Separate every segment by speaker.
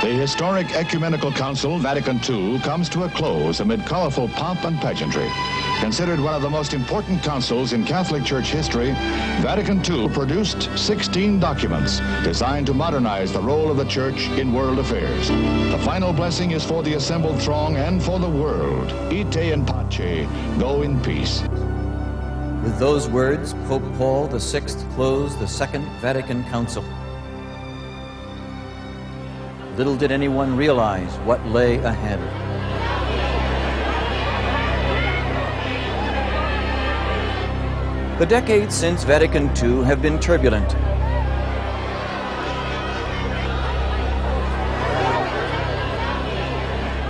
Speaker 1: The historic Ecumenical Council, Vatican II, comes to a close amid colorful pomp and pageantry. Considered one of the most important councils in Catholic Church history, Vatican II produced 16 documents designed to modernize the role of the Church in world affairs. The final blessing is for the assembled throng and for the world. Ite in pace, go in peace.
Speaker 2: With those words, Pope Paul VI closed the Second Vatican Council. Little did anyone realize what lay ahead. The decades since Vatican II have been turbulent.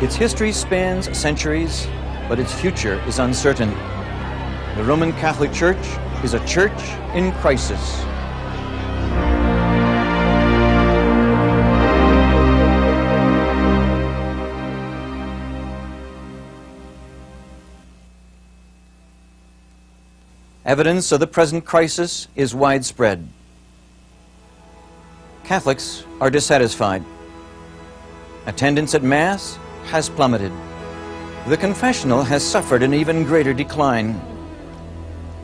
Speaker 2: Its history spans centuries, but its future is uncertain. The Roman Catholic Church is a church in crisis. Evidence of the present crisis is widespread. Catholics are dissatisfied. Attendance at Mass has plummeted. The confessional has suffered an even greater decline.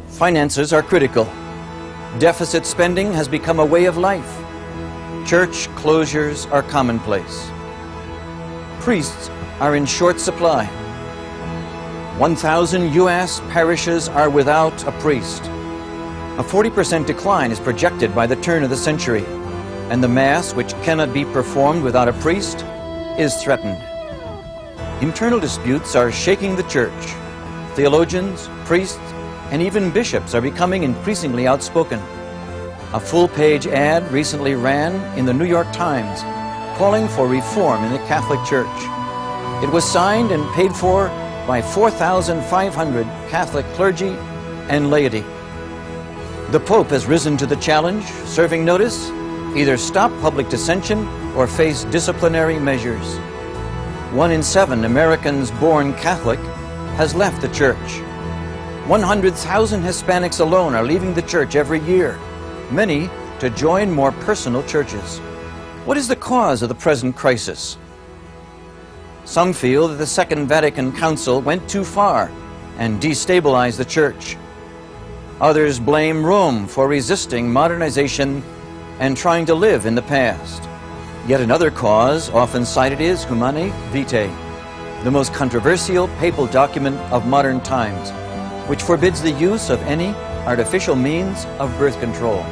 Speaker 2: Finances are critical. Deficit spending has become a way of life. Church closures are commonplace. Priests are in short supply. 1,000 U.S. parishes are without a priest. A 40% decline is projected by the turn of the century, and the Mass, which cannot be performed without a priest, is threatened. Internal disputes are shaking the Church. Theologians, priests, and even bishops are becoming increasingly outspoken. A full-page ad recently ran in the New York Times calling for reform in the Catholic Church. It was signed and paid for by 4,500 Catholic clergy and laity. The Pope has risen to the challenge, serving notice: either stop public dissension or face disciplinary measures. 1 in 7 Americans born Catholic has left the Church. 100,000 Hispanics alone are leaving the Church every year, many to join more personal churches. What is the cause of the present crisis? Some feel that the Second Vatican Council went too far and destabilized the Church. Others blame Rome for resisting modernization and trying to live in the past. Yet another cause often cited is Humanae Vitae, the most controversial papal document of modern times, which forbids the use of any artificial means of birth control.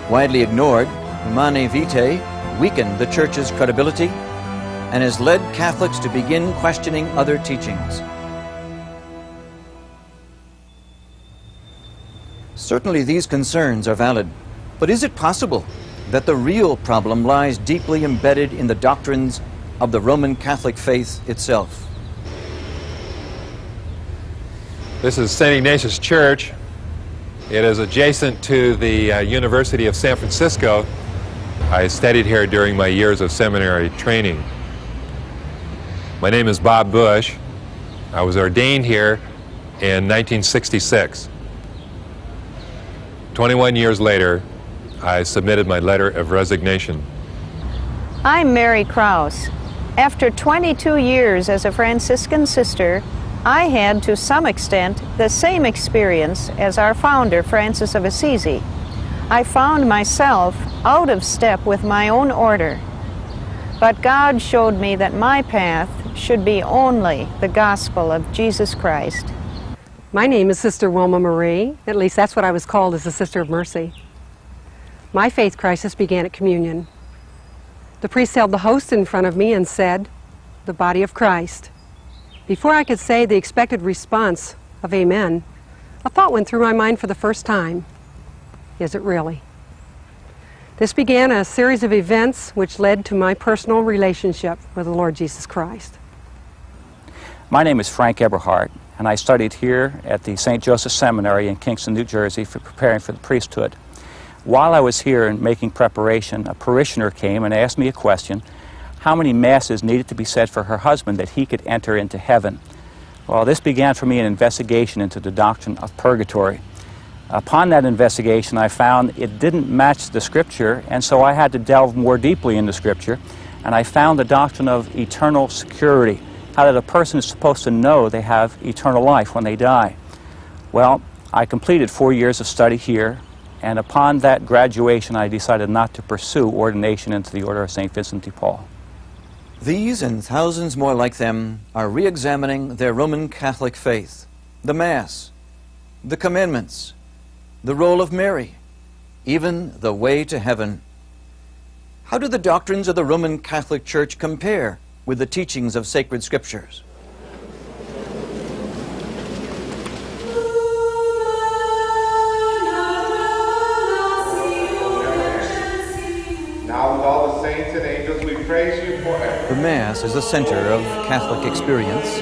Speaker 2: Widely ignored, Humanae Vitae weakened the Church's credibility and has led Catholics to begin questioning other teachings. Certainly these concerns are valid, but is it possible that the real problem lies deeply embedded in the doctrines of the Roman Catholic faith itself?
Speaker 3: This is St. Ignatius Church. It is adjacent to the University of San Francisco. I studied here during my years of seminary training. My name is Bob Bush. I was ordained here in 1966. 21 years later, I submitted my letter of resignation.
Speaker 4: I'm Mary Krause. After 22 years as a Franciscan sister, I had to some extent the same experience as our founder, Francis of Assisi. I found myself out of step with my own order. But God showed me that my path should be only the gospel of Jesus Christ.
Speaker 5: My name is Sister Wilma Marie. At least that's what I was called as a Sister of Mercy. My faith crisis began at communion. The priest held the host in front of me and said, "The body of Christ." Before I could say the expected response of amen, a thought went through my mind for the first time. Is it really? This began a series of events which led to my personal relationship with the Lord Jesus Christ.
Speaker 6: My name is Frank Eberhardt, and I studied here at the St. Joseph Seminary in Kingston, New Jersey, for preparing for the priesthood. While I was here and making preparation, a parishioner came and asked me a question: how many masses needed to be said for her husband that he could enter into heaven? Well, this began for me an investigation into the doctrine of purgatory. Upon that investigation, I found it didn't match the Scripture, and so I had to delve more deeply into Scripture, and I found the doctrine of eternal security, how that a person is supposed to know they have eternal life when they die. Well, I completed 4 years of study here, and upon that graduation, I decided not to pursue ordination into the Order of St. Vincent de Paul.
Speaker 2: These and thousands more like them are re-examining their Roman Catholic faith, the Mass, the commandments, the role of Mary, even the way to heaven. How do the doctrines of the Roman Catholic Church compare with the teachings of sacred scriptures?
Speaker 7: Now with all the saints and angels we praise you forever.
Speaker 2: The Mass is the center of Catholic experience,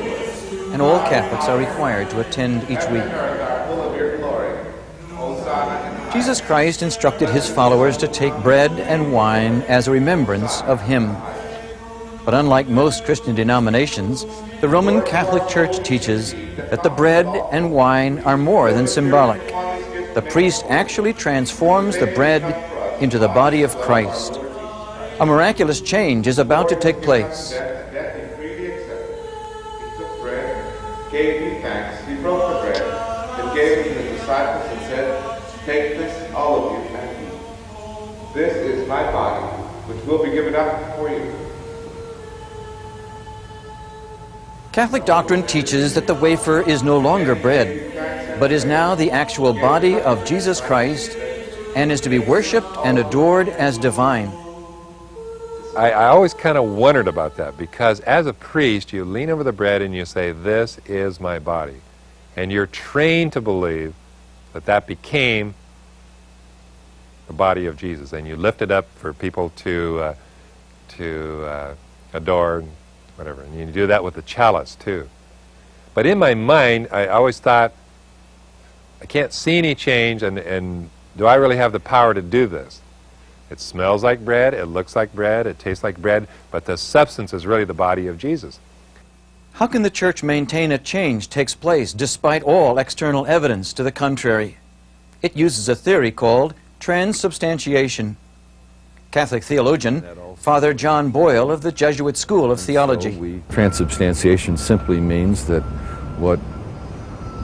Speaker 2: and all Catholics are required to attend each week. Jesus Christ instructed his followers to take bread and wine as a remembrance of him. But unlike most Christian denominations, the Roman Catholic Church teaches that the bread and wine are more than symbolic. The priest actually transforms the bread into the body of Christ. A miraculous change is about to take place.
Speaker 7: He took bread, gave you thanks, he broke the bread, and gave it to the disciples and said, "Take this, all of you, and eat. This is my body, which will be given up for you."
Speaker 2: Catholic doctrine teaches that the wafer is no longer bread, but is now the actual body of Jesus Christ and is to be worshipped and adored as divine.
Speaker 3: I always kind of wondered about that, because as a priest, you lean over the bread and you say, "This is my body." And you're trained to believe that that became the body of Jesus, and you lift it up for people to adore, and whatever. And you do that with the chalice too. But in my mind, I always thought, I can't see any change, and do I really have the power to do this? It smells like bread, it looks like bread, it tastes like bread, but the substance is really the body of Jesus.
Speaker 2: How can the Church maintain a change takes place despite all external evidence to the contrary? It uses a theory called transubstantiation. Catholic theologian Father John Boyle of the Jesuit School of Theology.
Speaker 8: Transubstantiation simply means that what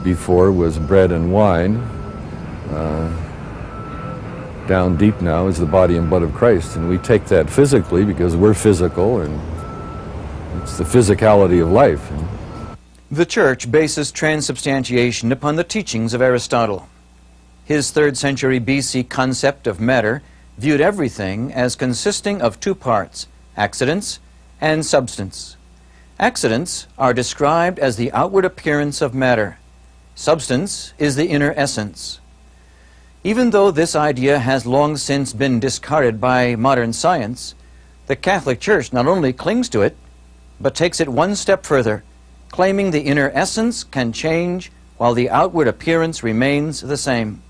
Speaker 8: before was bread and wine, down deep now is the body and blood of Christ, and we take that physically because we're physical, and it's the physicality of life.
Speaker 2: The Church bases transubstantiation upon the teachings of Aristotle. His 3rd century BC concept of matter viewed everything as consisting of two parts, accidents and substance. Accidents are described as the outward appearance of matter. Substance is the inner essence. Even though this idea has long since been discarded by modern science, the Catholic Church not only clings to it, but takes it one step further, claiming the inner essence can change while the outward appearance remains the same.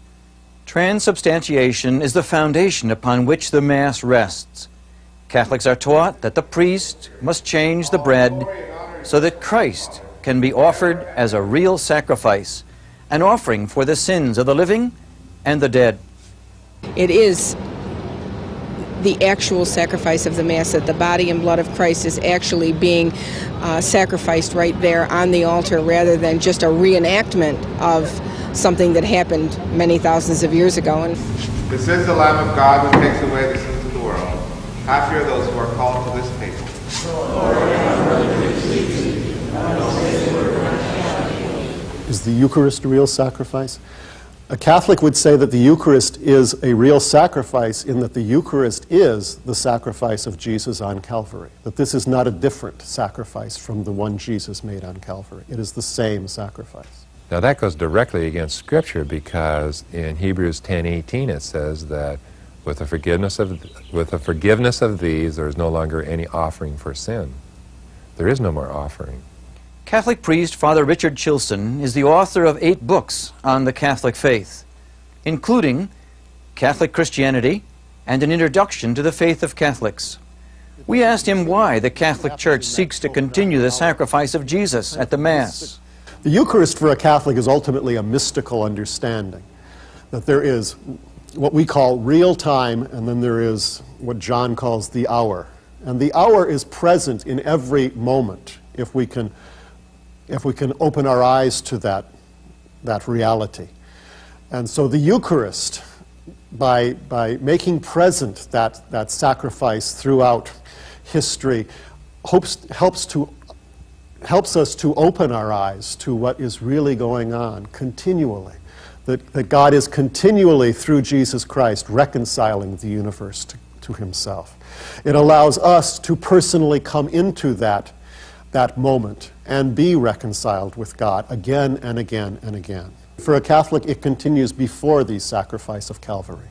Speaker 2: Transubstantiation is the foundation upon which the Mass rests. Catholics are taught that the priest must change the bread so that Christ can be offered as a real sacrifice, an offering for the sins of the living and the dead.
Speaker 9: It is the actual sacrifice of the Mass, that the body and blood of Christ is actually being sacrificed right there on the altar, rather than just a reenactment of something that happened many thousands of years ago. And
Speaker 7: This is the Lamb of God who takes away the sins of the world. Happy are those who are called to this table.
Speaker 10: Is the Eucharist a real sacrifice? A Catholic would say that the Eucharist is a real sacrifice in that the Eucharist is the sacrifice of Jesus on Calvary. That this is not a different sacrifice from the one Jesus made on Calvary. It is the same sacrifice.
Speaker 3: Now that goes directly against Scripture, because in Hebrews 10:18 it says that with the forgiveness of these there is no longer any offering for sin. There is no more offering.
Speaker 2: Catholic priest Father Richard Chilson is the author of 8 books on the Catholic faith, including Catholic Christianity and an introduction to the faith of Catholics. We asked him why the Catholic Church seeks to continue the sacrifice of Jesus at the Mass.
Speaker 10: The Eucharist for a Catholic is ultimately a mystical understanding, that there is what we call real time, and then there is what John calls the hour. And the hour is present in every moment if we can open our eyes to that reality. And so the Eucharist, by making present that sacrifice throughout history, helps us to open our eyes to what is really going on continually. That God is continually, through Jesus Christ, reconciling the universe to himself. It allows us to personally come into that moment and be reconciled with God again and again and again. For a Catholic, it continues before the sacrifice of Calvary.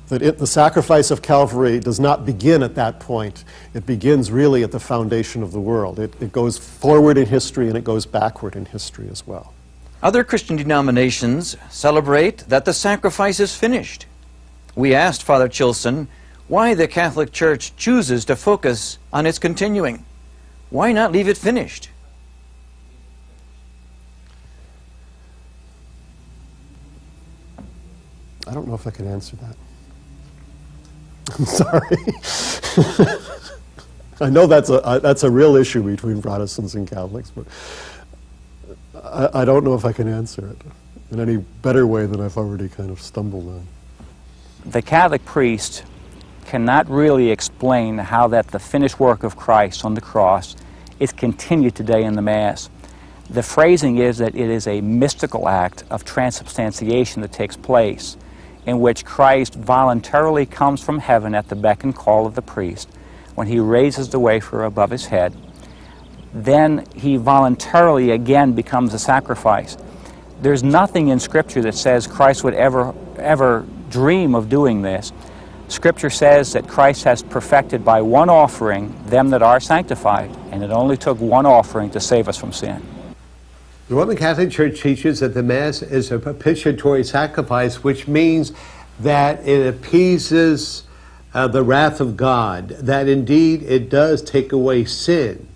Speaker 10: The sacrifice of Calvary does not begin at that point. It begins really at the foundation of the world. It goes forward in history and it goes backward in history as well.
Speaker 2: Other Christian denominations celebrate that the sacrifice is finished. We asked Father Chilson why the Catholic Church chooses to focus on its continuing. Why not leave it finished?
Speaker 10: I don't know if I can answer that. I'm sorry. I know that's a real issue between Protestants and Catholics, but I don't know if I can answer it in any better way than I've already kind of stumbled on.
Speaker 6: The Catholic priest cannot really explain how that the finished work of Christ on the cross is continued today in the Mass. The phrasing is that it is a mystical act of transubstantiation that takes place, in which Christ voluntarily comes from heaven at the beck and call of the priest when he raises the wafer above his head. Then he voluntarily again becomes a sacrifice. There's nothing in Scripture that says Christ would ever dream of doing this. Scripture says that Christ has perfected by one offering them that are sanctified, and it only took one offering to save us from sin.
Speaker 11: The Roman Catholic Church teaches that the Mass is a propitiatory sacrifice, which means that it appeases the wrath of God, that indeed it does take away sin.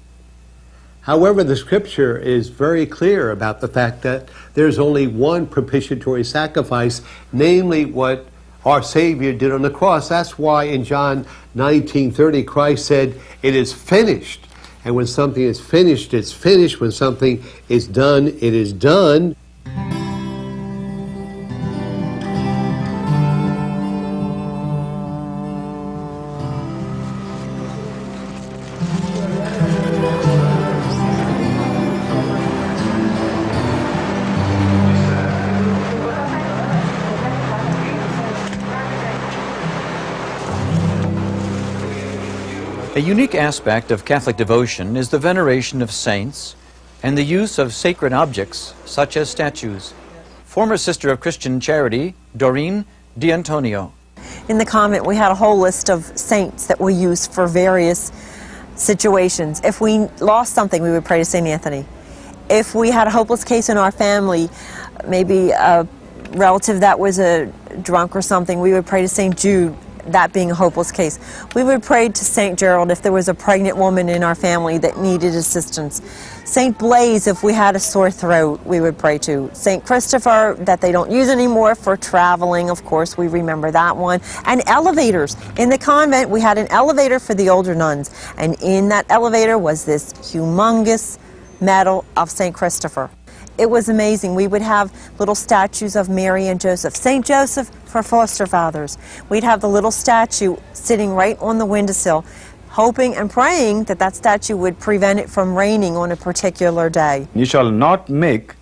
Speaker 11: However, the Scripture is very clear about the fact that there's only one propitiatory sacrifice, namely what our Savior did on the cross. That's why in John 19:30 Christ said, "It is finished." And when something is finished, it's finished. When something is done, it is done.
Speaker 2: A unique aspect of Catholic devotion is the veneration of saints and the use of sacred objects, such as statues. Former Sister of Christian Charity, Doreen D'Antonio.
Speaker 12: In the convent, we had a whole list of saints that we used for various situations. If we lost something, we would pray to St. Anthony. If we had a hopeless case in our family, maybe a relative that was a drunk or something, we would pray to St. Jude, that being a hopeless case. We would pray to St. Gerald if there was a pregnant woman in our family that needed assistance. St. Blaise, if we had a sore throat, we would pray to. St. Christopher, that they don't use anymore for traveling, of course, we remember that one. And elevators. In the convent, we had an elevator for the older nuns, and in that elevator was this humongous medal of St. Christopher. It was amazing. We would have little statues of Mary and Joseph. St. Joseph for foster fathers. We'd have the little statue sitting right on the windowsill, hoping and praying that that statue would prevent it from raining on a particular day.
Speaker 13: You shall not make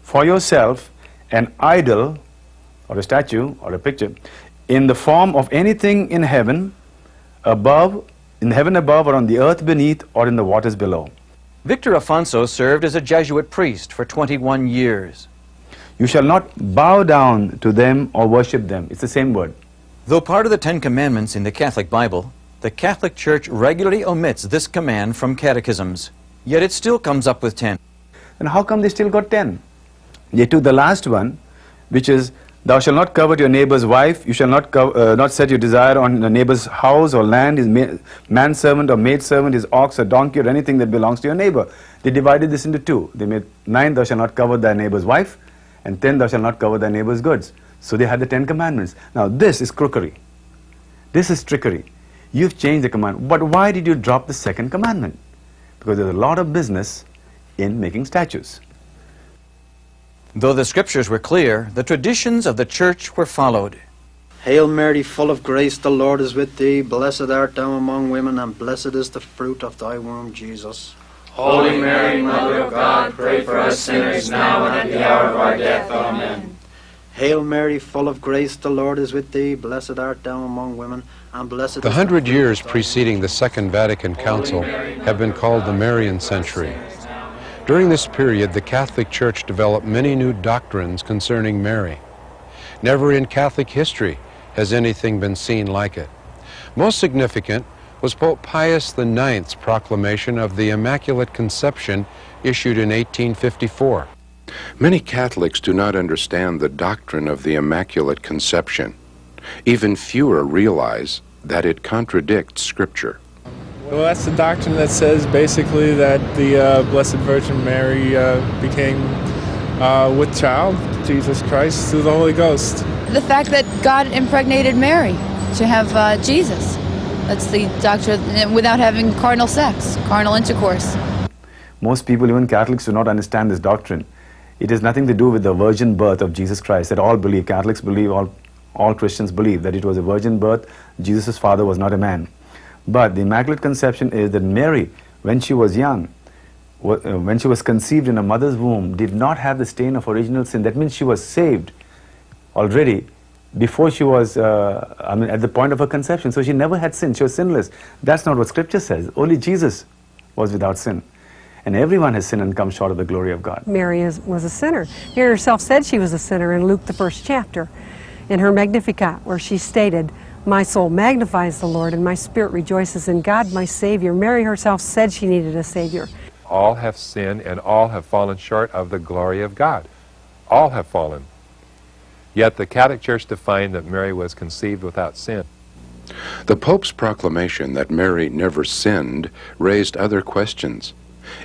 Speaker 13: for yourself an idol or a statue or a picture in the form of anything in heaven above, or on the earth beneath, or in the waters below.
Speaker 2: Victor Afonso served as a Jesuit priest for 21 years.
Speaker 13: You shall not bow down to them or worship them. It's the same word.
Speaker 2: Though part of the Ten Commandments in the Catholic Bible, the Catholic Church regularly omits this command from catechisms, yet it still comes up with 10.
Speaker 13: And how come they still got 10? They took the last one, which is, thou shalt not covet your neighbor's wife, you shall not set your desire on the neighbor's house or land, his manservant or maidservant, his ox or donkey or anything that belongs to your neighbor. They divided this into 2. They made 9, thou shalt not covet thy neighbor's wife, and 10, thou shalt not covet thy neighbor's goods. So they had the 10 commandments. Now this is crookery. This is trickery. You've changed the command. But why did you drop the second commandment? Because there's a lot of business in making statues.
Speaker 2: Though the scriptures were clear, the traditions of the church were followed.
Speaker 14: Hail Mary, full of grace, the Lord is with thee. Blessed art thou among women, and blessed is the fruit of thy womb, Jesus.
Speaker 15: Holy Mary, Mother of God, pray for us sinners now and at the hour of our death. Amen.
Speaker 14: Hail Mary, full of grace, the Lord is with thee. Blessed art thou among women, and blessed
Speaker 3: The 100 years preceding the Second Vatican Council have been called the Marian century. During this period, the Catholic Church developed many new doctrines concerning Mary. Never in Catholic history has anything been seen like it. Most significant was Pope Pius IX's proclamation of the Immaculate Conception issued in 1854.
Speaker 16: Many Catholics do not understand the doctrine of the Immaculate Conception. Even fewer realize that it contradicts Scripture.
Speaker 17: Well, that's the doctrine that says basically that the Blessed Virgin Mary became with child, Jesus Christ, through the Holy Ghost.
Speaker 18: The fact that God impregnated Mary to have Jesus. That's the doctrine, without having carnal sex, carnal intercourse.
Speaker 13: Most people, even Catholics, do not understand this doctrine. It has nothing to do with the virgin birth of Jesus Christ that all believe. Catholics believe, all Christians believe that it was a virgin birth. Jesus' father was not a man. But the Immaculate Conception is that Mary, when she was young, when she was conceived in her mother's womb, did not have the stain of original sin. That means she was saved already before she was, at the point of her conception. So she never had sin. She was sinless. That's not what Scripture says. Only Jesus was without sin. And everyone has sinned and come short of the glory of God.
Speaker 5: Mary was a sinner. She herself said she was a sinner in Luke, the 1st chapter, in her Magnificat, where she stated, my soul magnifies the Lord, and my spirit rejoices in God, my Savior. Mary herself said she needed a Savior.
Speaker 3: All have sinned and all have fallen short of the glory of God. All have fallen. Yet the Catholic Church defined that Mary was conceived without sin.
Speaker 16: The Pope's proclamation that Mary never sinned raised other questions.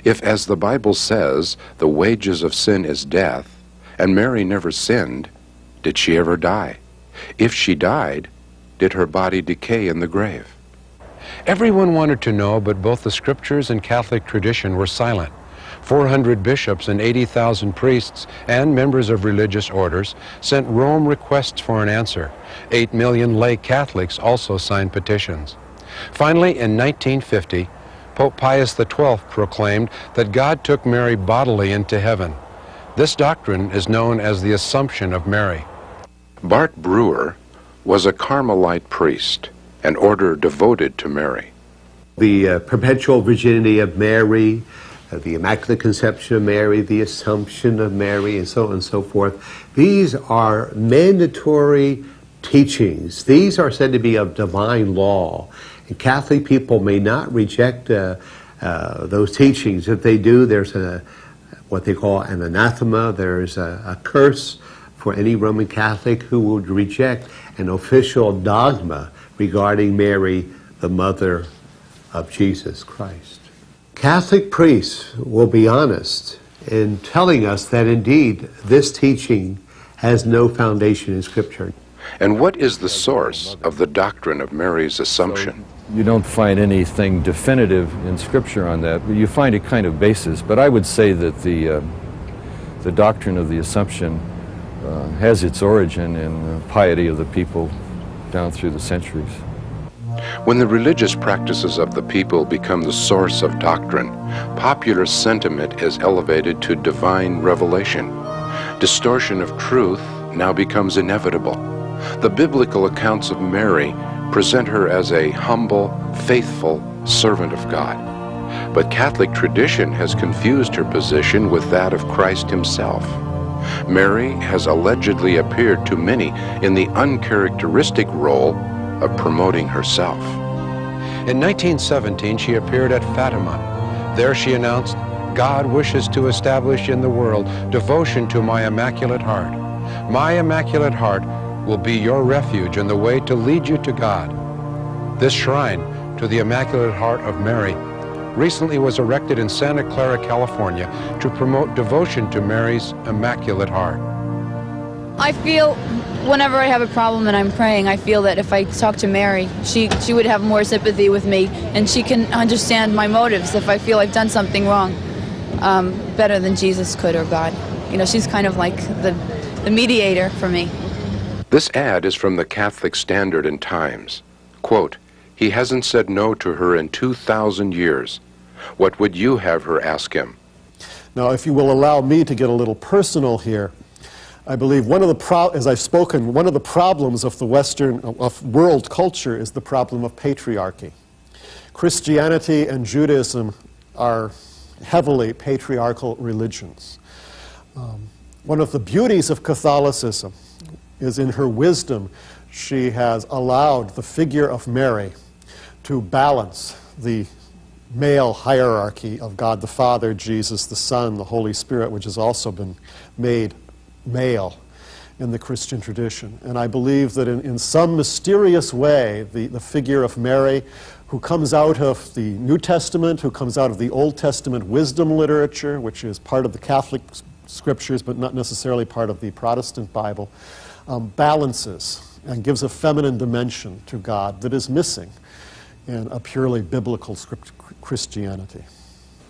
Speaker 16: If, as the Bible says, the wages of sin is death, and Mary never sinned, did she ever die? If she died, did her body decay in the grave?
Speaker 3: Everyone wanted to know, but both the Scriptures and Catholic tradition were silent. 400 bishops and 80,000 priests and members of religious orders sent Rome requests for an answer. 8 million lay Catholics also signed petitions. Finally, in 1950, Pope Pius XII proclaimed that God took Mary bodily into heaven. This doctrine is known as the Assumption of Mary.
Speaker 16: Bart Brewer was a Carmelite priest, an order devoted to Mary.
Speaker 11: The perpetual virginity of Mary, the Immaculate Conception of Mary, the Assumption of Mary, and so on and so forth. These are mandatory teachings. These are said to be of divine law. And Catholic people may not reject those teachings. If they do, there's what they call an anathema. There's a curse for any Roman Catholic who would reject an official dogma regarding Mary, the mother of Jesus Christ. Catholic priests will be honest in telling us that indeed this teaching has no foundation in Scripture.
Speaker 16: And what is the source of the doctrine of Mary's Assumption?
Speaker 8: You don't find anything definitive in Scripture on that, but you find a kind of basis. But I would say that the doctrine of the Assumption has its origin in the piety of the people down through the centuries.
Speaker 16: When the religious practices of the people become the source of doctrine, popular sentiment is elevated to divine revelation. Distortion of truth now becomes inevitable. The biblical accounts of Mary present her as a humble, faithful servant of God. But Catholic tradition has confused her position with that of Christ himself. Mary has allegedly appeared to many in the uncharacteristic role of promoting herself.
Speaker 19: In 1917, she appeared at Fatima. There she announced, "God wishes to establish in the world devotion to my Immaculate Heart. My Immaculate Heart will be your refuge and the way to lead you to God." This shrine to the Immaculate Heart of Mary recently was erected in Santa Clara, California, to promote devotion to Mary's Immaculate Heart.
Speaker 18: I feel whenever I have a problem and I'm praying, I feel that if I talk to Mary, she would have more sympathy with me, and she can understand my motives if I feel I've done something wrong, better than Jesus could or God. You know, she's kind of like the mediator for me.
Speaker 16: This ad is from the Catholic Standard and Times. Quote, "He hasn't said no to her in 2,000 years. What would you have her ask him?"
Speaker 10: Now, if you will allow me to get a little personal here, I believe one of the as I've spoken, one of the problems of the of world culture is the problem of patriarchy. Christianity and Judaism are heavily patriarchal religions. One of the beauties of Catholicism is in her wisdom, she has allowed the figure of Mary to balance the male hierarchy of God the Father, Jesus the Son, the Holy Spirit, which has also been made male in the Christian tradition. And I believe that in some mysterious way, the figure of Mary, who comes out of the New Testament, who comes out of the Old Testament wisdom literature, which is part of the Catholic scriptures but not necessarily part of the Protestant Bible, balances and gives a feminine dimension to God that is missing in a purely biblical Christianity.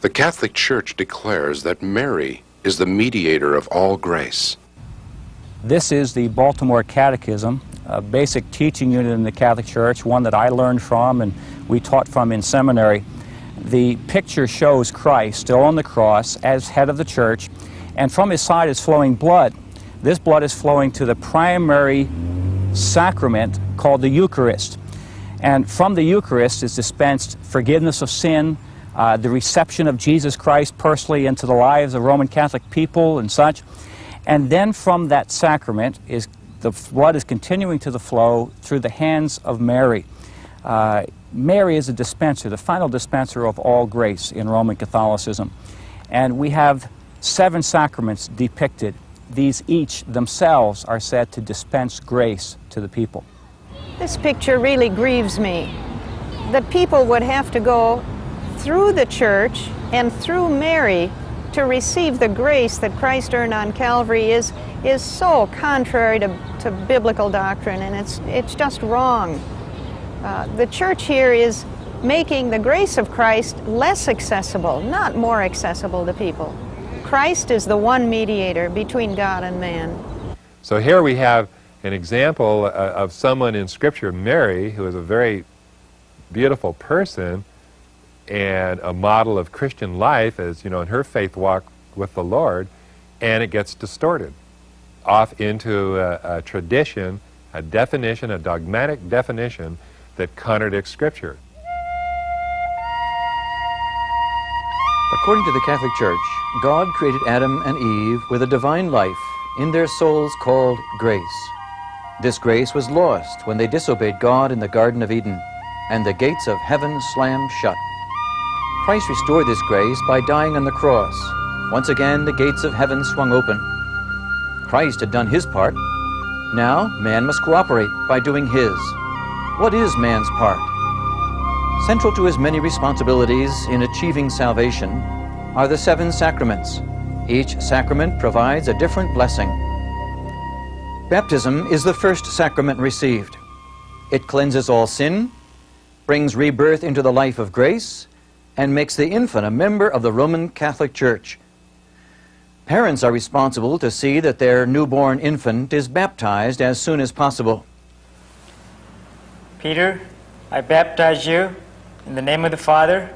Speaker 16: The Catholic Church declares that Mary is the mediator of all grace.
Speaker 6: This is the Baltimore Catechism, a basic teaching unit in the Catholic Church, one that I learned from and we taught from in seminary. The picture shows Christ still on the cross as head of the church, and from his side is flowing blood. This blood is flowing to the primary sacrament called the Eucharist. And from the Eucharist is dispensed forgiveness of sin, the reception of Jesus Christ personally into the lives of Roman Catholic people and such. And then from that sacrament, the blood is continuing to the flow through the hands of Mary. Mary is a dispenser, the final dispenser of all grace in Roman Catholicism. And we have 7 sacraments depicted. These each themselves are said to dispense grace to the people.
Speaker 4: This picture really grieves me. That people would have to go through the church and through Mary to receive the grace that Christ earned on Calvary is so contrary to biblical doctrine, and it's just wrong. The church here is making the grace of Christ less accessible, not more accessible to people. Christ is the one mediator between God and man.
Speaker 3: So here we have an example of someone in Scripture, Mary, who is a very beautiful person and a model of Christian life, as you know, in her faith walk with the Lord, and it gets distorted off into a tradition, a definition, a dogmatic definition that contradicts Scripture.
Speaker 2: According to the Catholic Church, God created Adam and Eve with a divine life in their souls called grace. This grace was lost when they disobeyed God in the Garden of Eden, and the gates of heaven slammed shut. Christ restored this grace by dying on the cross. Once again, the gates of heaven swung open. Christ had done his part. Now, man must cooperate by doing his. What is man's part? Central to his many responsibilities in achieving salvation are the 7 sacraments. Each sacrament provides a different blessing. Baptism is the first sacrament received. It cleanses all sin, brings rebirth into the life of grace, and makes the infant a member of the Roman Catholic Church. Parents are responsible to see that their newborn infant is baptized as soon as possible.
Speaker 20: Peter, I baptize you in the name of the Father,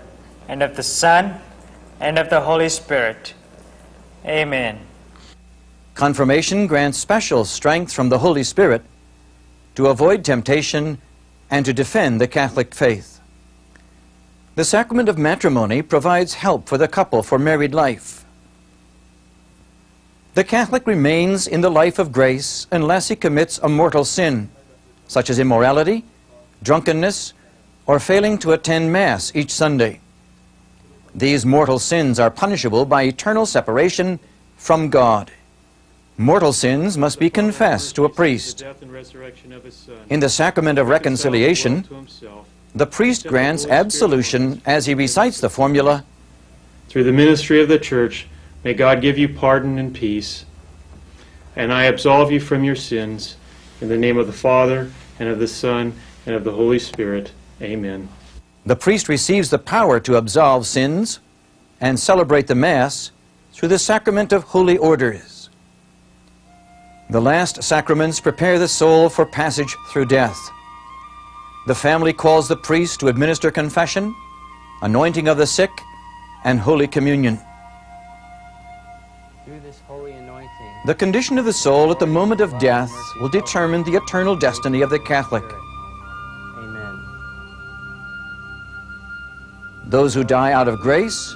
Speaker 20: and of the Son, and of the Holy Spirit. Amen.
Speaker 2: Confirmation grants special strength from the Holy Spirit to avoid temptation and to defend the Catholic faith. The sacrament of matrimony provides help for the couple for married life. The Catholic remains in the life of grace unless he commits a mortal sin, such as immorality, drunkenness, or failing to attend Mass each Sunday. These mortal sins are punishable by eternal separation from God. Mortal sins must be confessed to a priest. In the sacrament of reconciliation, the priest grants absolution as he recites the formula,
Speaker 20: "Through the ministry of the Church, may God give you pardon and peace, and I absolve you from your sins, in the name of the Father, and of the Son, and of the Holy Spirit. Amen."
Speaker 2: The priest receives the power to absolve sins and celebrate the Mass through the sacrament of holy orders. The last sacraments prepare the soul for passage through death. The family calls the priest to administer confession, anointing of the sick, and Holy Communion.
Speaker 21: Through this holy anointing,
Speaker 2: The condition of the soul at the moment of death will determine the eternal destiny of the Catholic.
Speaker 21: Amen.
Speaker 2: Those who die out of grace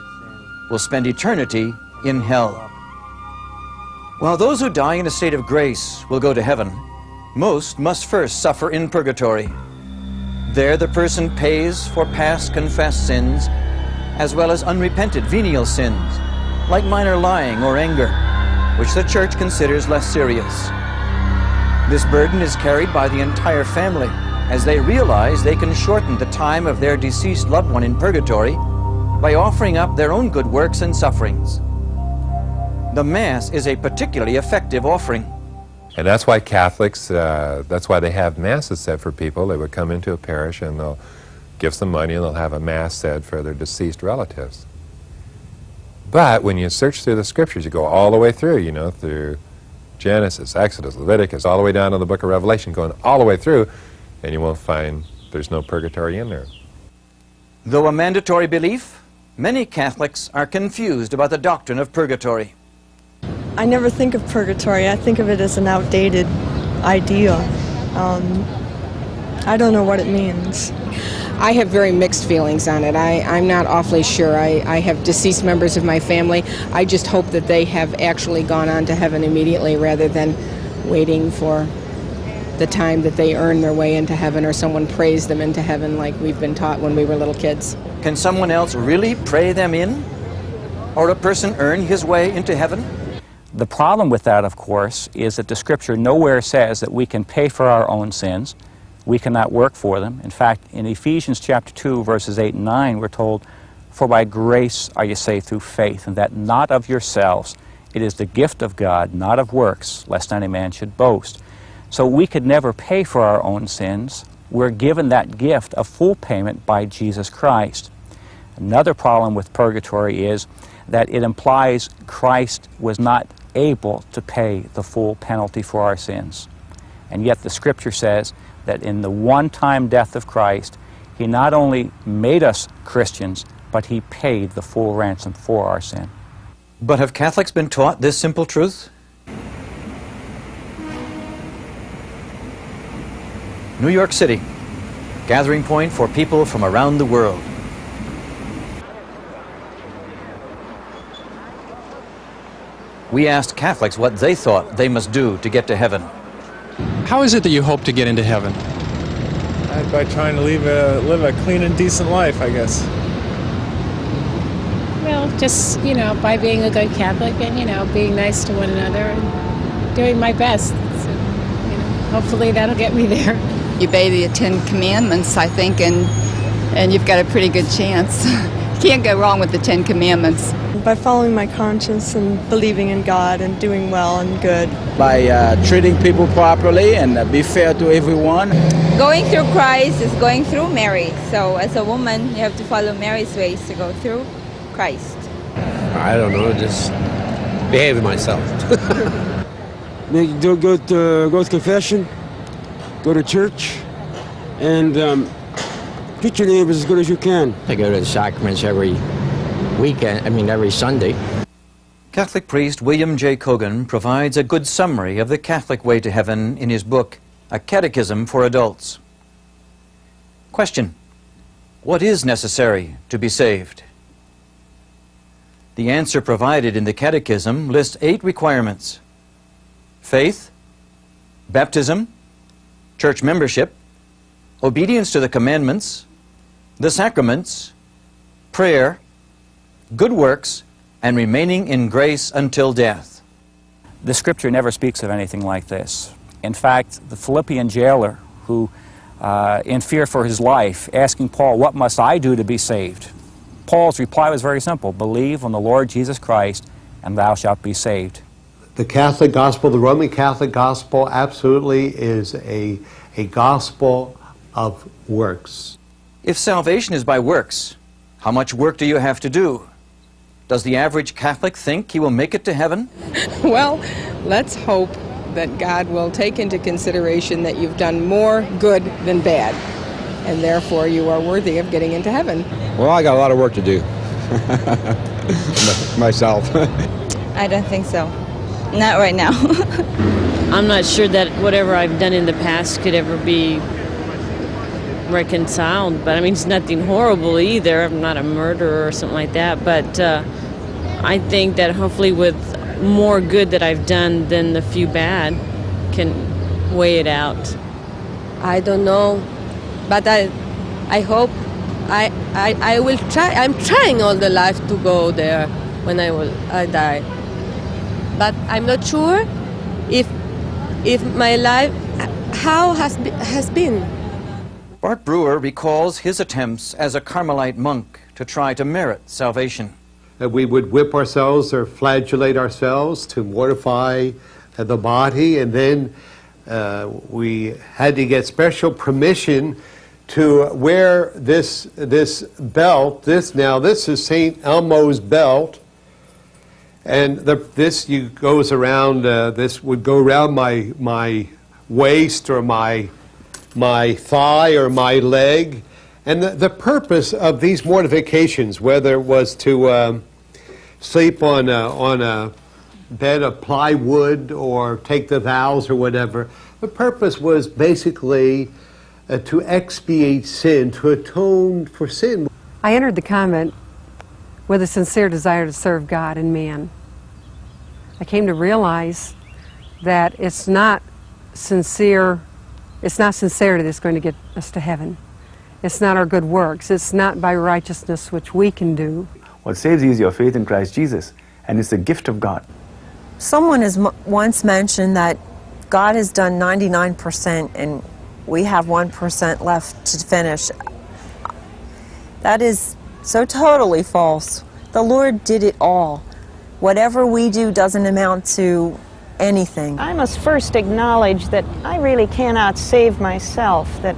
Speaker 2: will spend eternity in hell. While those who die in a state of grace will go to heaven, most must first suffer in purgatory. There the person pays for past confessed sins, as well as unrepented venial sins, like minor lying or anger, which the Church considers less serious. This burden is carried by the entire family, as they realize they can shorten the time of their deceased loved one in purgatory by offering up their own good works and sufferings. The Mass is a particularly effective offering.
Speaker 3: And that's why Catholics, that's why they have Masses said for people. They would come into a parish and they'll give some money and they'll have a Mass said for their deceased relatives. But when you search through the Scriptures, you go all the way through, you know, through Genesis, Exodus, Leviticus, all the way down to the book of Revelation, going all the way through, and you won't find there's no purgatory in there.
Speaker 2: Though a mandatory belief, many Catholics are confused about the doctrine of purgatory.
Speaker 22: I never think of purgatory. I think of it as an outdated idea. I don't know what it means.
Speaker 9: I have very mixed feelings on it. I'm not awfully sure. I have deceased members of my family. I just hope that they have actually gone on to heaven immediately rather than waiting for the time that they earn their way into heaven or someone prays them into heaven like we've been taught when we were little kids.
Speaker 2: Can someone else really pray them in? Or a person earn his way into heaven?
Speaker 6: The problem with that, of course, is that the Scripture nowhere says that we can pay for our own sins. We cannot work for them. In fact, in Ephesians chapter 2, verses 8 and 9, we're told, "For by grace are you saved through faith, and that not of yourselves. It is the gift of God, not of works, lest any man should boast." So we could never pay for our own sins. We're given that gift of full payment by Jesus Christ. Another problem with purgatory is that it implies Christ was not able to pay the full penalty for our sins. And yet the Scripture says that in the one-time death of Christ, He not only made us Christians, but He paid the full ransom for our sin.
Speaker 2: But have Catholics been taught this simple truth? New York City, gathering point for people from around the world. We asked Catholics what they thought they must do to get to heaven.
Speaker 23: How is it that you hope to get into heaven?
Speaker 17: By trying to live a clean and decent life, I guess.
Speaker 24: Well, just, by being a good Catholic and, being nice to one another and doing my best. So, hopefully that'll get me there.
Speaker 25: You obey the 10 Commandments, I think, and you've got a pretty good chance. You can't go wrong with the 10 Commandments.
Speaker 22: By following my conscience and believing in God and doing well and good.
Speaker 26: By treating people properly and be fair to everyone.
Speaker 27: Going through Christ is going through Mary. So as a woman, you have to follow Mary's ways to go through Christ.
Speaker 28: I don't know, just behave myself.
Speaker 29: Go to confession, go to church, and treat your neighbors as good as you can.
Speaker 28: I go to the sacraments every weekend, every Sunday.
Speaker 2: Catholic priest William J. Cogan provides a good summary of the Catholic way to heaven in his book, A Catechism for Adults. Question: what is necessary to be saved? The answer provided in the Catechism lists 8 requirements: faith, baptism, church membership, obedience to the commandments, the sacraments, prayer, good works, and remaining in grace until death.
Speaker 6: The scripture never speaks of anything like this. In fact, the Philippian jailer who, in fear for his life, asking Paul, "What must I do to be saved?" Paul's reply was very simple: believe on the Lord Jesus Christ and thou shalt be saved.
Speaker 1: The Catholic gospel, the Roman Catholic gospel, absolutely is a gospel of works.
Speaker 2: If salvation is by works, how much work do you have to do? Does the average Catholic think he will make it to heaven?
Speaker 9: Well, let's hope that God will take into consideration that you've done more good than bad, and therefore you are worthy of getting into heaven.
Speaker 28: Well, I got a lot of work to do myself.
Speaker 27: I don't think so. Not right now.
Speaker 5: I'm not sure that whatever I've done in the past could ever be reconciled, but I mean, it's nothing horrible either. I'm not a murderer or something like that, but I think that hopefully with more good that I've done than the few bad can weigh it out.
Speaker 7: I don't know, but I hope I will try. I'm trying all the life to go there when I die, but I'm not sure if my life how has been.
Speaker 2: Bart Brewer recalls his attempts as a Carmelite monk to try to merit salvation.
Speaker 1: We would whip ourselves or flagellate ourselves to mortify the body, and then we had to get special permission to wear this belt. This is St. Elmo's belt, and this goes around. This would go around my waist or my thigh or my leg. And the purpose of these mortifications, whether it was to sleep on a bed of plywood or take the vows or whatever, the purpose was basically to expiate sin, to atone for sin.
Speaker 8: I entered the convent with a sincere desire to serve God and man. I came to realize that it's not sincerity that's going to get us to heaven. It's not our good works. It's not by righteousness which we can do.
Speaker 11: What saves you is your faith in Christ Jesus, and it's a gift of God.
Speaker 12: Someone has once mentioned that God has done 99% and we have 1% left to finish. That is so totally false. The Lord did it all. Whatever we do doesn't amount to anything.
Speaker 4: I must first acknowledge that I really cannot save myself, that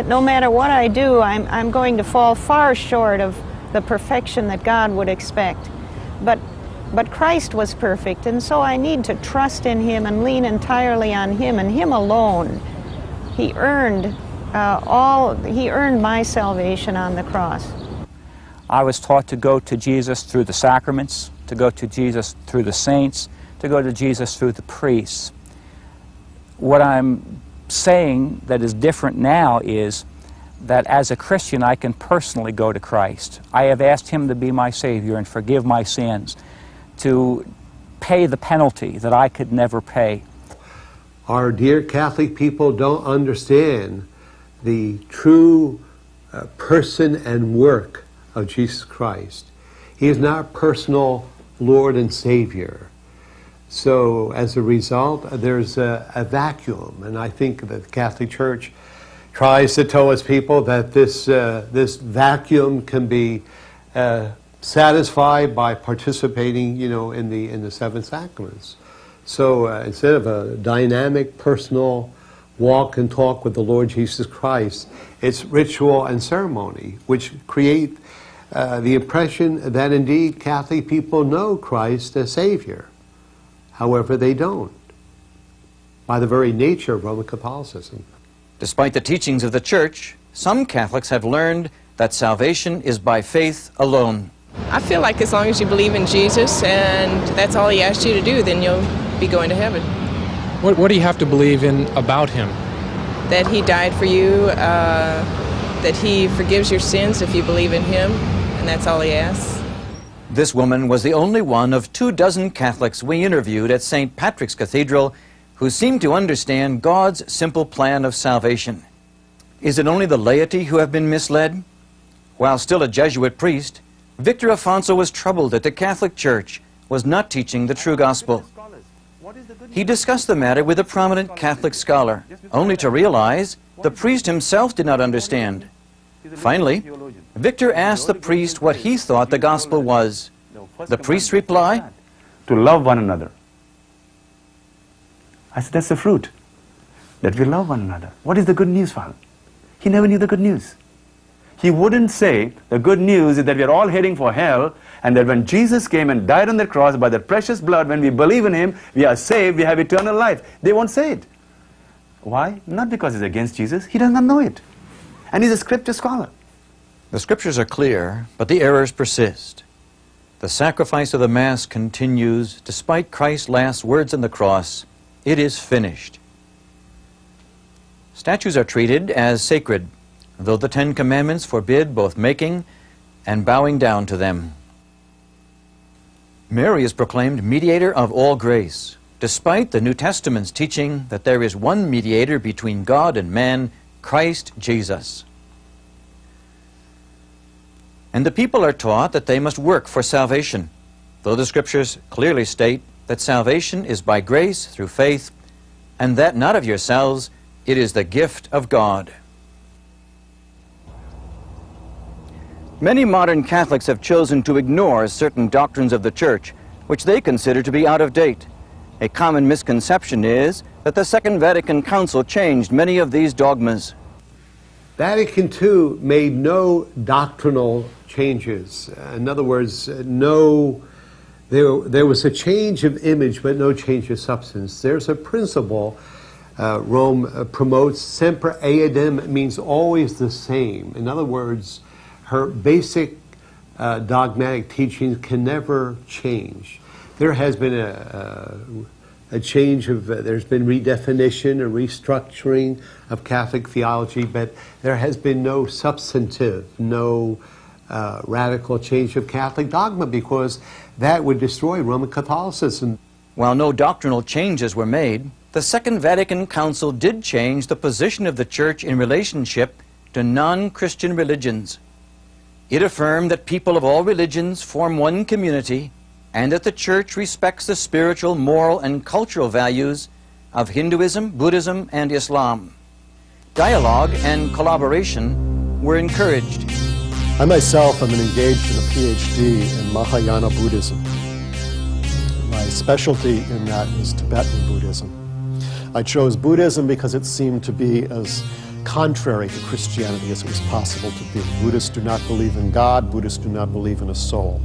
Speaker 4: no matter what I do, I'm going to fall far short of the perfection that God would expect. But Christ was perfect, and so I need to trust in Him and lean entirely on Him and Him alone. He earned my salvation on the cross.
Speaker 6: I was taught to go to Jesus through the sacraments, to go to Jesus through the saints, to go to Jesus through the priests. What I'm saying that is different now is that as a Christian I can personally go to Christ. I have asked Him to be my Savior and forgive my sins, to pay the penalty that I could never pay.
Speaker 1: Our dear Catholic people don't understand the true person and work of Jesus Christ. He is not personal Lord and Savior. So as a result, there's a vacuum, and I think that the Catholic Church tries to tell its people that this vacuum can be satisfied by participating, in the 7 sacraments. So instead of a dynamic, personal walk and talk with the Lord Jesus Christ, it's ritual and ceremony, which create the impression that indeed Catholic people know Christ as Savior. However, they don't, by the very nature of Roman Catholicism.
Speaker 2: Despite the teachings of the Church, some Catholics have learned that salvation is by faith alone.
Speaker 10: I feel like as long as you believe in Jesus and that's all he asked you to do, then you'll be going to heaven.
Speaker 23: What do you have to believe in about him?
Speaker 10: That he died for you, that he forgives your sins if you believe in him, and that's all he asks.
Speaker 2: This woman was the only one of 24 Catholics we interviewed at St. Patrick's Cathedral who seemed to understand God's simple plan of salvation. Is it only the laity who have been misled? While still a Jesuit priest, Victor Afonso was troubled that the Catholic Church was not teaching the true gospel. He discussed the matter with a prominent Catholic scholar, only to realize the priest himself did not understand. Finally, Victor asked the priest what he thought the gospel was. The priest's reply?
Speaker 11: To love one another. I said, that's the fruit, that we love one another. What is the good news, Father? He never knew the good news. He wouldn't say the good news is that we are all heading for hell, and that when Jesus came and died on the cross by the precious blood, when we believe in him, we are saved, we have eternal life. They won't say it. Why? Not because he's against Jesus. He does not know it. And he's a scripture scholar.
Speaker 2: The scriptures are clear, but the errors persist. The sacrifice of the Mass continues despite Christ's last words on the cross, "It is finished." Statues are treated as sacred, though the 10 Commandments forbid both making and bowing down to them. Mary is proclaimed mediator of all grace, despite the New Testament's teaching that there is one mediator between God and man, Christ Jesus. And the people are taught that they must work for salvation, though the scriptures clearly state that salvation is by grace through faith, and that not of yourselves, it is the gift of God. Many modern Catholics have chosen to ignore certain doctrines of the Church, which they consider to be out of date. A common misconception is that the Second Vatican Council changed many of these dogmas.
Speaker 1: Vatican II made no doctrinal changes. In other words, there was a change of image, but no change of substance. There's a principle Rome promotes, semper eadem, means always the same. In other words, her basic dogmatic teachings can never change. There has been a change of, there's been redefinition, a restructuring of Catholic theology, but there has been no substantive, no radical change of Catholic dogma, because that would destroy Roman Catholicism.
Speaker 2: While no doctrinal changes were made, the Second Vatican Council did change the position of the Church in relationship to non-Christian religions. It affirmed that people of all religions form one community, and that the Church respects the spiritual, moral, and cultural values of Hinduism, Buddhism, and Islam. Dialogue and collaboration were encouraged.
Speaker 13: I myself am engaged in a PhD in Mahayana Buddhism. My specialty in that is Tibetan Buddhism. I chose Buddhism because it seemed to be as contrary to Christianity as it was possible to be. Buddhists do not believe in God, Buddhists do not believe in a soul.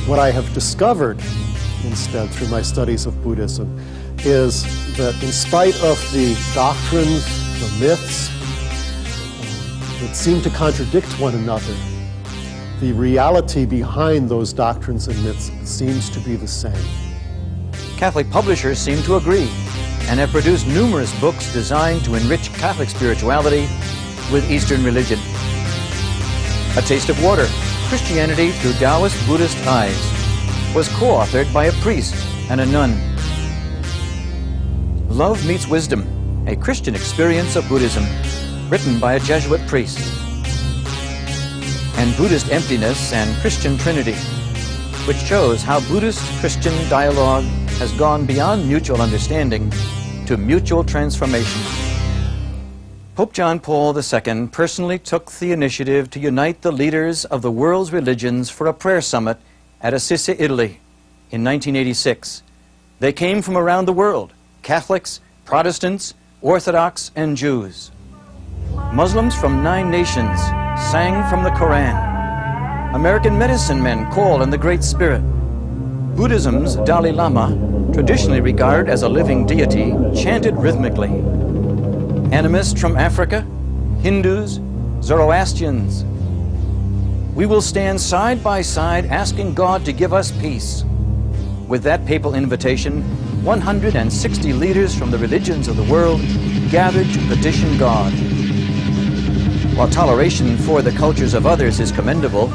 Speaker 13: What I have discovered instead through my studies of Buddhism is that in spite of the doctrines, the myths, that seem to contradict one another, the reality behind those doctrines and myths seems to be the same.
Speaker 2: Catholic publishers seem to agree and have produced numerous books designed to enrich Catholic spirituality with Eastern religion. A Taste of Water, Christianity Through Taoist Buddhist Eyes, was co-authored by a priest and a nun. Love Meets Wisdom, a Christian experience of Buddhism, written by a Jesuit priest. And Buddhist Emptiness and Christian Trinity, which shows how Buddhist-Christian dialogue has gone beyond mutual understanding to mutual transformation. Pope John Paul II personally took the initiative to unite the leaders of the world's religions for a prayer summit at Assisi, Italy, in 1986. They came from around the world, Catholics, Protestants, Orthodox, and Jews. Muslims from 9 nations sang from the Quran. American medicine men called on the Great Spirit. Buddhism's Dalai Lama, traditionally regarded as a living deity, chanted rhythmically. Animists from Africa, Hindus, Zoroastrians, we will stand side by side asking God to give us peace. With that papal invitation, 160 leaders from the religions of the world gathered to petition God. While toleration for the cultures of others is commendable,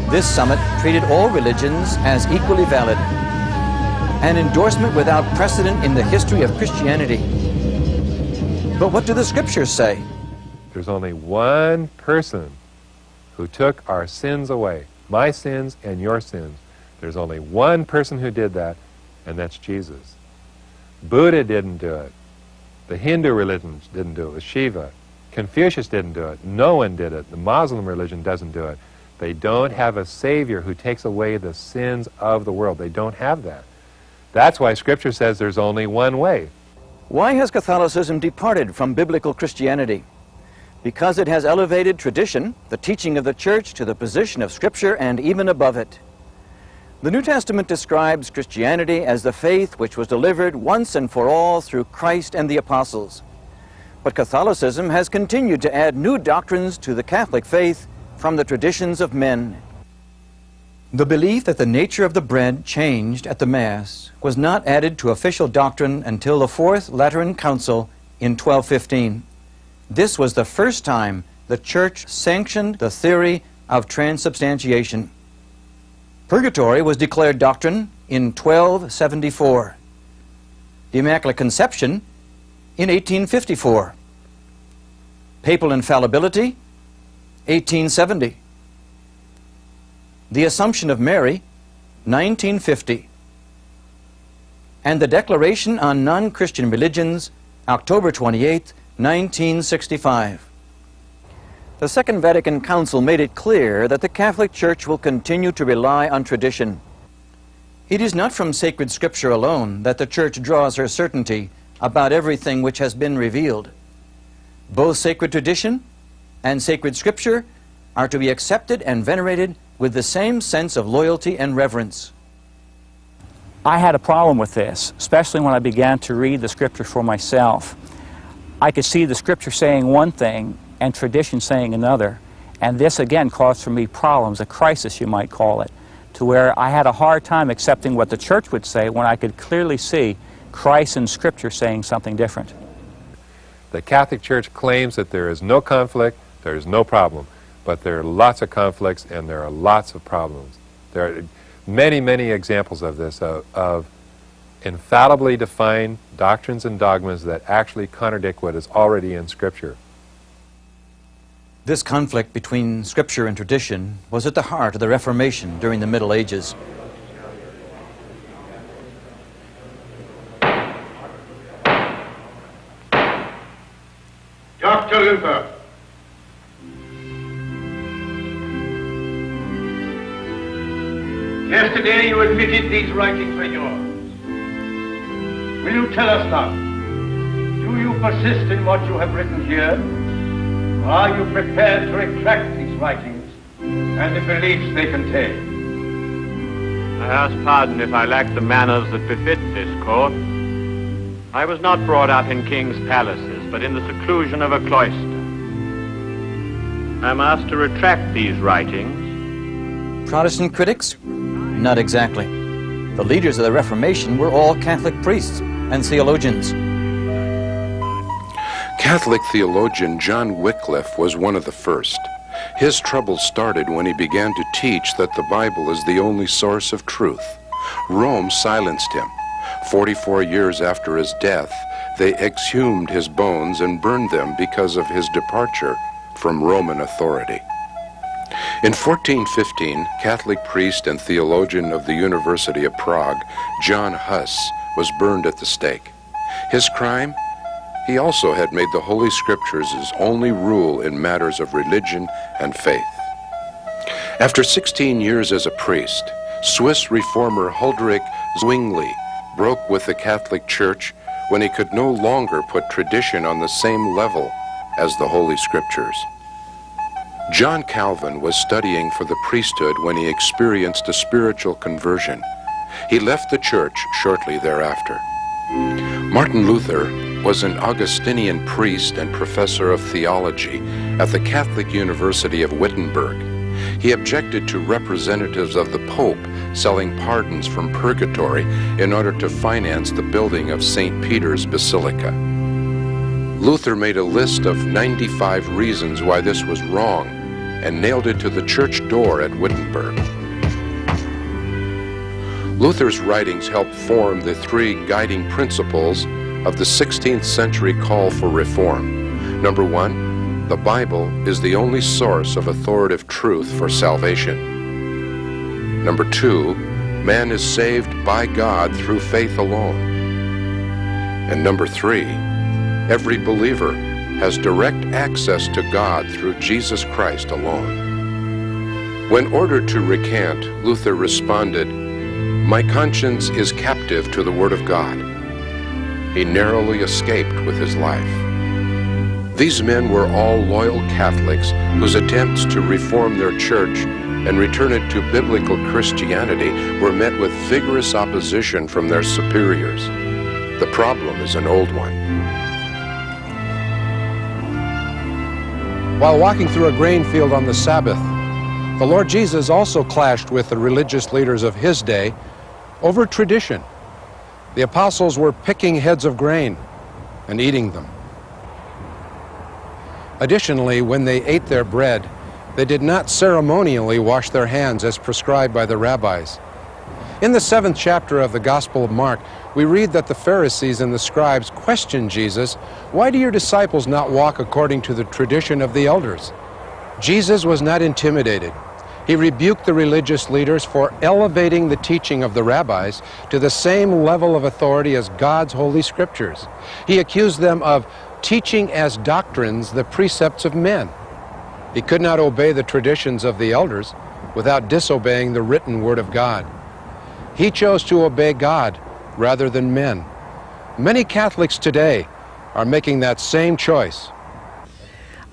Speaker 2: this summit treated all religions as equally valid, an endorsement without precedent in the history of Christianity. But what do the scriptures say?
Speaker 3: There's only one person who took our sins away, my sins and your sins. There's only one person who did that, and that's Jesus. Buddha didn't do it. The Hindu religions didn't do it with Shiva. Confucius didn't do it. No one did it. The Muslim religion doesn't do it. They don't have a Savior who takes away the sins of the world. They don't have that. That's why Scripture says there's only one way.
Speaker 2: Why has Catholicism departed from biblical Christianity? Because it has elevated tradition, the teaching of the Church, to the position of Scripture and even above it. The New Testament describes Christianity as the faith which was delivered once and for all through Christ and the apostles. But Catholicism has continued to add new doctrines to the Catholic faith from the traditions of men. The belief that the nature of the bread changed at the Mass was not added to official doctrine until the Fourth Lateran Council in 1215. This was the first time the Church sanctioned the theory of transubstantiation. Purgatory was declared doctrine in 1274. The Immaculate Conception in 1854. Papal infallibility, 1870. The Assumption of Mary, 1950. And the Declaration on Non-Christian Religions, October 28, 1965. The Second Vatican Council made it clear that the Catholic Church will continue to rely on tradition. It is not from sacred Scripture alone that the Church draws her certainty about everything which has been revealed. Both sacred tradition and sacred Scripture are to be accepted and venerated with the same sense of loyalty and reverence.
Speaker 6: I had a problem with this, especially when I began to read the Scripture for myself. I could see the Scripture saying one thing and tradition saying another, and this again caused for me problems, a crisis you might call it, to where I had a hard time accepting what the Church would say when I could clearly see Christ and Scripture saying something different.
Speaker 3: The Catholic Church claims that there is no conflict, there is no problem, but there are lots of conflicts and there are lots of problems. There are many, many examples of this, of infallibly defined doctrines and dogmas that actually contradict what is already in Scripture.
Speaker 2: This conflict between Scripture and tradition was at the heart of the Reformation during the Middle Ages.
Speaker 14: Dr. Luther. Yesterday you admitted these writings were yours. Will you tell us now, do you persist in what you have written here? Or are you prepared to retract these writings and the beliefs they contain?
Speaker 15: I ask pardon if I lack the manners that befit this court. I was not brought up in king's palaces, but in the seclusion of a cloister. I am asked to retract these writings.
Speaker 2: Protestant critics? Not exactly. The leaders of the Reformation were all Catholic priests and theologians.
Speaker 16: Catholic theologian John Wycliffe was one of the first. His troubles started when he began to teach that the Bible is the only source of truth. Rome silenced him. 44 years after his death, they exhumed his bones and burned them because of his departure from Roman authority. In 1415, Catholic priest and theologian of the University of Prague, John Huss, was burned at the stake. His crime? He also had made the Holy Scriptures his only rule in matters of religion and faith. After 16 years as a priest, Swiss reformer Huldrych Zwingli broke with the Catholic Church when he could no longer put tradition on the same level as the Holy Scriptures. John Calvin was studying for the priesthood when he experienced a spiritual conversion. He left the church shortly thereafter. Martin Luther was an Augustinian priest and professor of theology at the Catholic University of Wittenberg. He objected to representatives of the Pope selling pardons from purgatory in order to finance the building of St. Peter's Basilica. Luther made a list of 95 reasons why this was wrong and nailed it to the church door at Wittenberg. Luther's writings helped form the three guiding principles of the 16th century call for reform. Number one, the Bible is the only source of authoritative truth for salvation. Number two, man is saved by God through faith alone. And number three, every believer has direct access to God through Jesus Christ alone. When ordered to recant, Luther responded, "My conscience is captive to the Word of God." He narrowly escaped with his life. These men were all loyal Catholics whose attempts to reform their church and return it to biblical Christianity were met with vigorous opposition from their superiors. The problem is an old one.
Speaker 17: While walking through a grain field on the Sabbath, the Lord Jesus also clashed with the religious leaders of his day over tradition. The apostles were picking heads of grain and eating them. Additionally, when they ate their bread, they did not ceremonially wash their hands as prescribed by the rabbis. In the 7th chapter of the Gospel of Mark, we read that the Pharisees and the scribes questioned Jesus, "Why do your disciples not walk according to the tradition of the elders?" Jesus was not intimidated. He rebuked the religious leaders for elevating the teaching of the rabbis to the same level of authority as God's holy scriptures. He accused them of teaching as doctrines the precepts of men. He could not obey the traditions of the elders without disobeying the written word of God. He chose to obey God rather than men. Many Catholics today are making that same choice.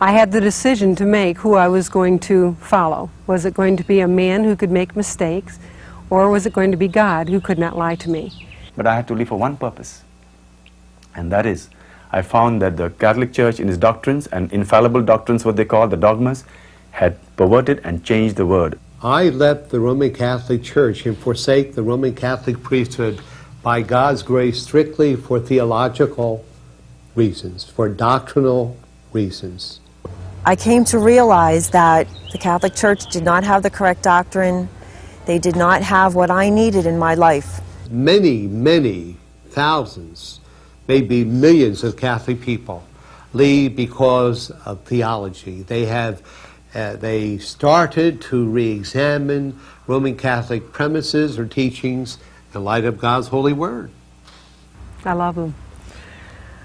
Speaker 8: I had the decision to make who I was going to follow. Was it going to be a man who could make mistakes, or was it going to be God who could not lie to me?
Speaker 11: But I had to live for one purpose, and that is, I found that the Catholic Church in its doctrines, and infallible doctrines, what they call the dogmas, had perverted and changed the word.
Speaker 1: I left the Roman Catholic Church and forsake the Roman Catholic priesthood by God's grace strictly for theological reasons, for doctrinal reasons.
Speaker 12: I came to realize that the Catholic Church did not have the correct doctrine. They did not have what I needed in my life.
Speaker 1: Many, many thousands, maybe millions of Catholic people leave because of theology. They started to re-examine Roman Catholic premises or teachings in light of God's holy word.
Speaker 8: I love them.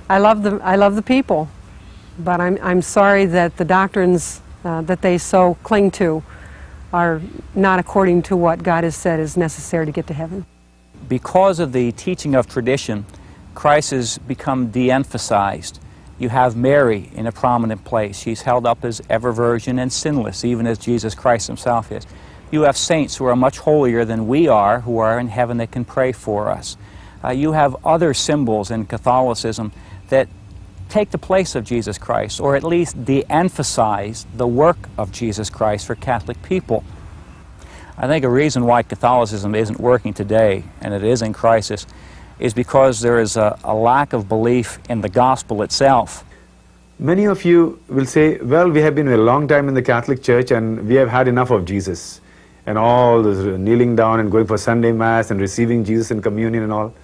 Speaker 8: I love the people. But I'm sorry that the doctrines that they so cling to are not according to what God has said is necessary to get to heaven.
Speaker 6: Because of the teaching of tradition, Christ has become de-emphasized. You have Mary in a prominent place. She's held up as ever virgin and sinless, even as Jesus Christ himself is. You have saints who are much holier than we are, who are in heaven that can pray for us. You have other symbols in Catholicism that take the place of Jesus Christ, or at least de-emphasize the work of Jesus Christ for Catholic people. I think a reason why Catholicism isn't working today, and it is in crisis, is because there is a lack of belief in the gospel itself.
Speaker 11: Many of you will say, well, we have been a long time in the Catholic Church and we have had enough of Jesus. And all this kneeling down and going for Sunday Mass and receiving Jesus in communion and all.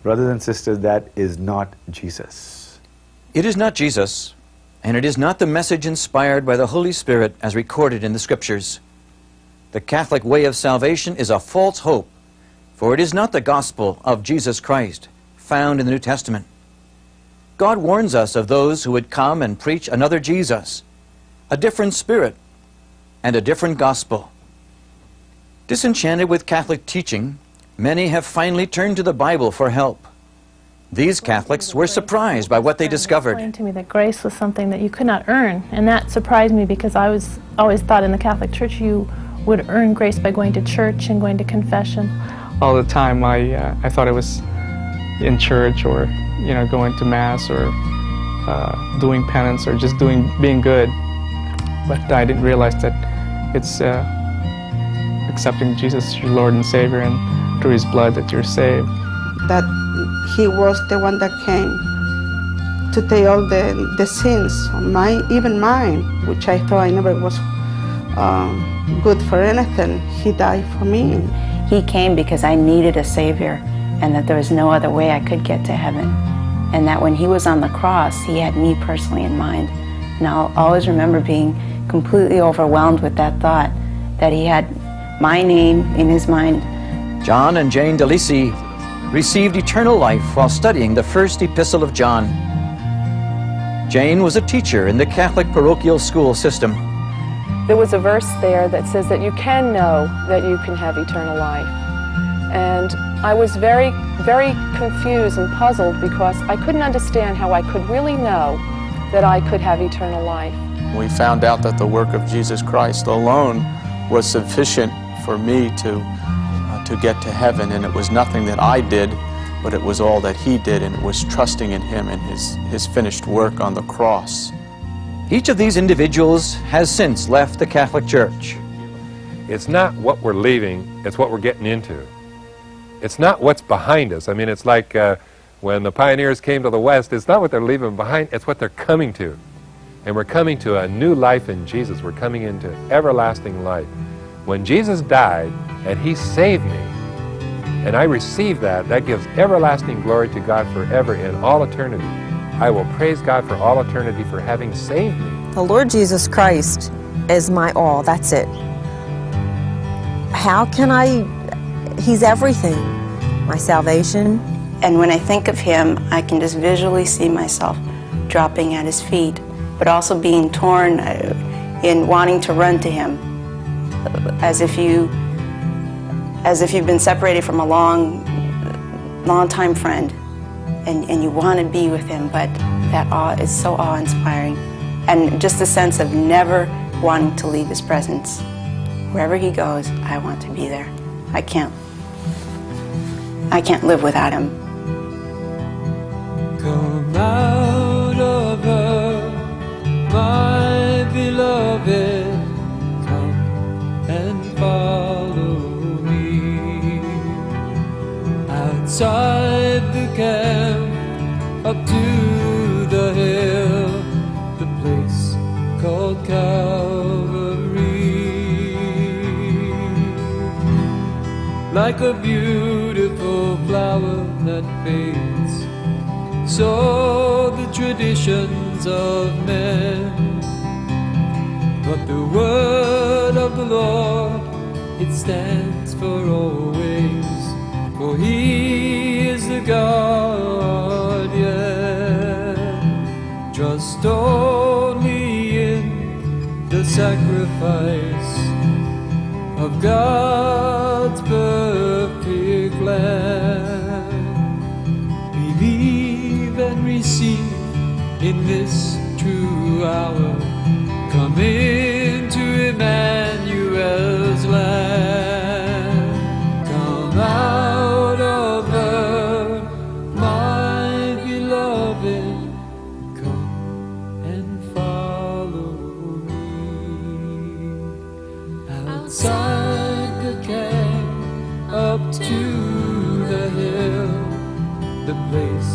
Speaker 11: Brothers and sisters, that is not Jesus.
Speaker 2: It is not Jesus, and it is not the message inspired by the Holy Spirit as recorded in the Scriptures. The Catholic way of salvation is a false hope, for it is not the gospel of Jesus Christ found in the New Testament. God warns us of those who would come and preach another Jesus, a different spirit, and a different gospel. Disenchanted with Catholic teaching, many have finally turned to the Bible for help. These Catholics were surprised by what they discovered.
Speaker 18: Explained to me that grace was something that you could not earn, and that surprised me because I always thought in the Catholic Church you would earn grace by going to church and going to confession.
Speaker 19: All the time I thought it was in church, or going to Mass, or doing penance, or just being good. But I didn't realize that it's accepting Jesus as your Lord and Savior, and through His blood that you're saved.
Speaker 9: That He was the one that came to take all the sins of even mine, which I thought I never was good for anything. He died for me.
Speaker 20: He came because I needed a Savior, and that there was no other way I could get to heaven. And that when He was on the cross, He had me personally in mind. And I'll always remember being completely overwhelmed with that thought, that He had my name in His mind.
Speaker 2: John and Jane DeLisi received eternal life while studying the first epistle of John. Jane was a teacher in the Catholic parochial school system.
Speaker 21: There was a verse there that says that you can know that you can have eternal life. And I was very, very confused and puzzled because I couldn't understand how I could really know that I could have eternal life.
Speaker 22: We found out that the work of Jesus Christ alone was sufficient for me to get to heaven, and it was nothing that I did, but it was all that He did, and it was trusting in Him and His finished work on the cross.
Speaker 2: Each of these individuals has since left the Catholic Church.
Speaker 3: It's not what we're leaving, it's what we're getting into. It's not what's behind us. I mean, it's like when the pioneers came to the West, it's not what they're leaving behind, it's what they're coming to. And we're coming to a new life in Jesus. We're coming into everlasting life. When Jesus died and He saved me, and I receive that, that gives everlasting glory to God forever in all eternity. I will praise God for all eternity for having saved me.
Speaker 12: The Lord Jesus Christ is my all, that's it. How can He's everything. My salvation.
Speaker 20: And when I think of Him, I can just visually see myself dropping at His feet, but also being torn in wanting to run to Him, as if you've been separated from a long time friend, and you want to be with Him, but that awe is so awe-inspiring, and just a sense of never wanting to leave His presence. Wherever He goes, I want to be there. I can't live without Him.
Speaker 24: Come out of her, my beloved, come and follow me. Outside the camp, up to the hill, the place called Calvary. Like a beautiful flower that fades, so the traditions of men. But the word of the Lord, it stands for always, for He is the guardian. Trust only in the sacrifice of God's perfect Lamb. Believe and receive in this true hour. Come into Emmanuel's land. Come out of her, my beloved. Come and follow me. Outside the camp, up to the hill, the place